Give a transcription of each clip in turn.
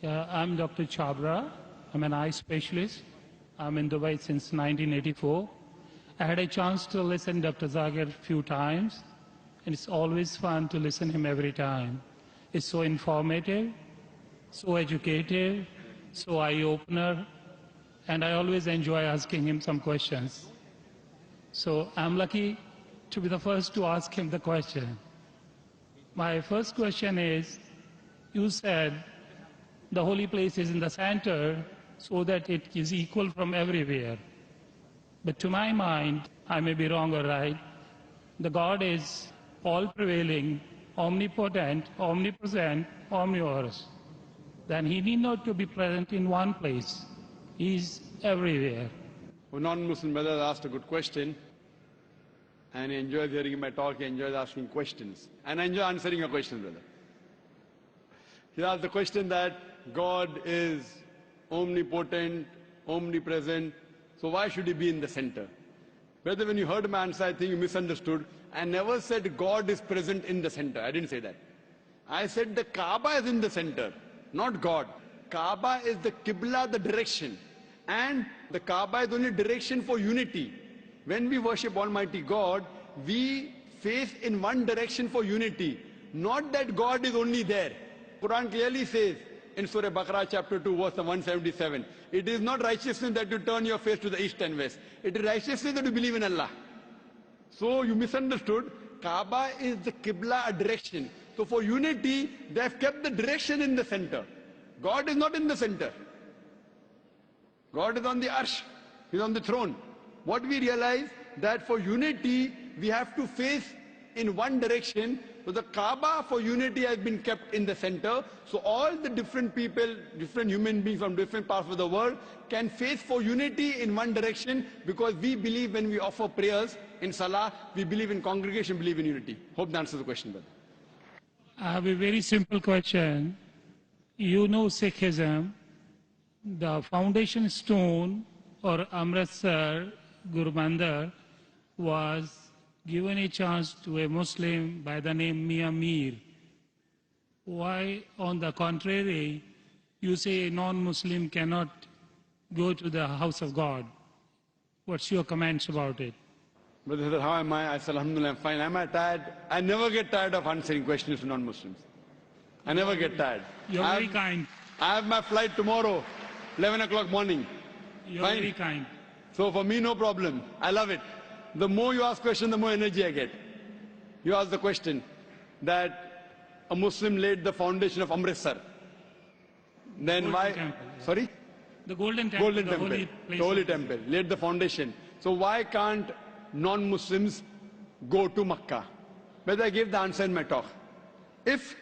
I'm Dr. Chabra. I'm an eye specialist. I'm in Dubai since 1984. I had a chance to listen to Dr. Zakir a few times, and it's always fun to listen to him every time. It's so informative, so educative, so eye-opener, and I always enjoy asking him some questions. So I'm lucky to be the first to ask him the question. My first question is, you said the holy place is in the center so that it is equal from everywhere. But to my mind, I may be wrong or right, the God is all-prevailing, omnipotent, omnipresent, omnivorous. Then he need not to be present in one place. He is everywhere. A non-Muslim brother asked a good question, and he enjoys hearing my talk, he enjoys asking questions. And I enjoy answering your questions, brother. He asked the question that God is omnipotent, omnipresent, so why should he be in the center? Brother, when you heard my answer, I think you misunderstood. I never said God is present in the center. I didn't say that. I said the Kaaba is in the center, not God. Kaaba is the Qibla, the direction. And the Kaaba is only direction for unity. When we worship Almighty God, we face in one direction for unity. Not that God is only there. Quran clearly says in Surah Baqarah chapter 2 verse 177, it is not righteousness that you turn your face to the east and west. It is righteousness that you believe in Allah. So you misunderstood. Kaaba is the Qibla, a direction. So for unity, they have kept the direction in the center. God is not in the center. God is on the arsh. He is on the throne. What we realize that for unity, we have to face in one direction. So the Kaaba for unity has been kept in the center. So all the different people, different human beings from different parts of the world can face for unity in one direction, because we believe when we offer prayers in Salah, we believe in congregation, believe in unity. Hope that answers the question, brother. I have a very simple question. You know Sikhism, the foundation stone or Amritsar Guru Mandir was given a chance to a Muslim by the name Mia Mir. Why, on the contrary, you say a non-Muslim cannot go to the house of God? What's your comments about it? Brother, how am I? I said, Alhamdulillah, I'm fine. Am I tired? I never get tired of answering questions to non-Muslims. I never get tired. You're very kind. I have my flight tomorrow, 11 o'clock morning. You're very kind. So for me, no problem. I love it. The more you ask questions, the more energy I get. You ask the question that a Muslim laid the foundation of Amritsar. Then why? Temple, yeah. Sorry? The Golden Temple. Golden Temple. Holy place. The Holy Temple. Laid the foundation. So why can't non-Muslims go to Makkah? But I gave the answer in my talk. If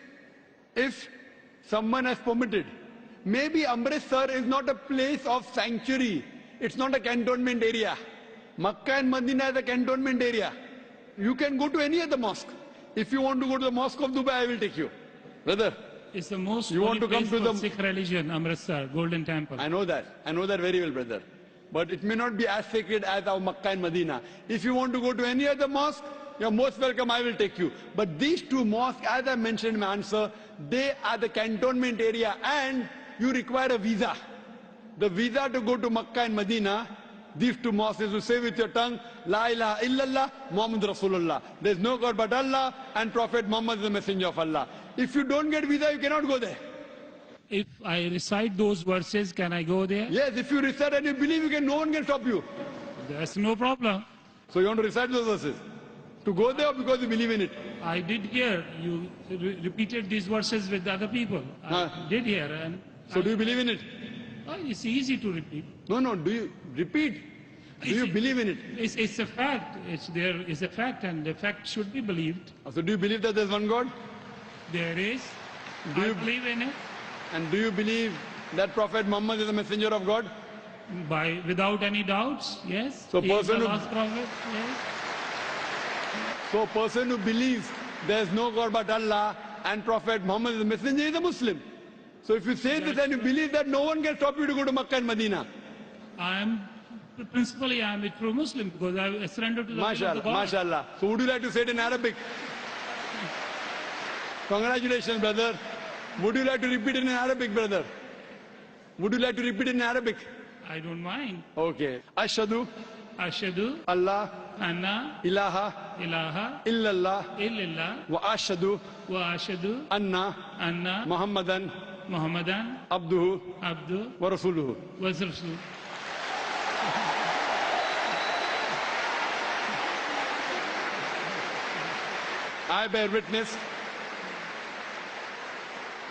someone has permitted, maybe Amritsar is not a place of sanctuary. It's not a cantonment area. Makkah and Medina is a cantonment area. You can go to any other mosque. If you want to go to the Mosque of Dubai, I will take you. Brother, it's the most you want to come to the Sikh religion, Amritsar, Golden Temple. I know that. I know that very well, brother. But it may not be as sacred as our Makkah and Medina. If you want to go to any other mosque, you're most welcome, I will take you. But these two mosques, as I mentioned in my answer, they are the cantonment area, and you require a visa. The visa to go to Makkah and Medina, these two mosques, is to say with your tongue, La ilaha illallah, Muhammad Rasulullah. There is no God but Allah, and Prophet Muhammad is the messenger of Allah. If you don't get visa, you cannot go there. If I recite those verses, can I go there? Yes, if you recite and you believe, no one can stop you. There's no problem. So you want to recite those verses? To go there, or because you believe in it? I did hear you repeated these verses with other people. I did hear. And so do you believe in it? It's easy to repeat. No, do you repeat? Do you believe in it? It's a fact. There is a fact, and the fact should be believed. So do you believe that there's one God? There is. I believe in it. And do you believe that Prophet Muhammad is a messenger of God? Without any doubts, yes. So he is the last prophet, yes. So a person who believes there is no God but Allah and Prophet Muhammad is a messenger is a Muslim. So if you say this and you believe that, no one can stop you to go to Makkah and Medina. Principally, I am a true Muslim because I surrender to the will of the God. MashaAllah. So would you like to say it in Arabic? Congratulations, brother. Would you like to repeat it in Arabic, brother? Would you like to repeat it in Arabic? I don't mind. Okay. Ashhadu Ashhadu Allah anna ilaha ilaha illallah illallah wa ashhadu wa ashhadu anna anna Muhammadan Muhammadan abduhu abdu wa rasuluhu. wa rasul. I bear witness.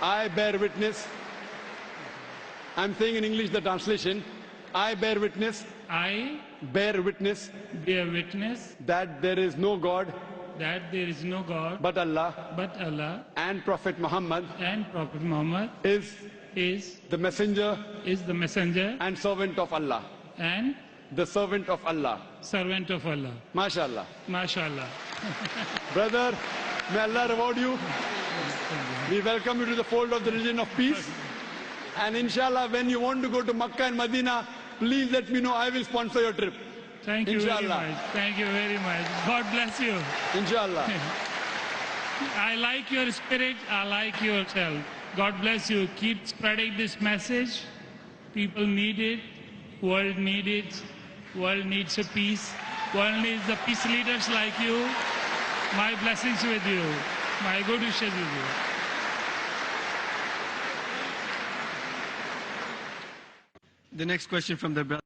I bear witness. I'm saying in English the translation. I bear witness. I Bear witness bear witness that there is no God that there is no God but Allah, but Allah, and Prophet Muhammad and Prophet Muhammad is is the messenger the messenger and servant of Allah. and The servant of Allah. servant of Allah. MashaAllah. MashaAllah. Brother, may Allah reward you. We welcome you to the fold of the religion of peace. And inshallah, when you want to go to Makkah and Medina, please let me know. I will sponsor your trip. Thank you very Inshallah. much. Thank you very much. God bless you. Inshallah. I like your spirit. I like yourself. God bless you. Keep spreading this message. People need it. World need it. World needs a peace. World needs the peace leaders like you. My blessings with you. My good wishes with you. The next question from the brother.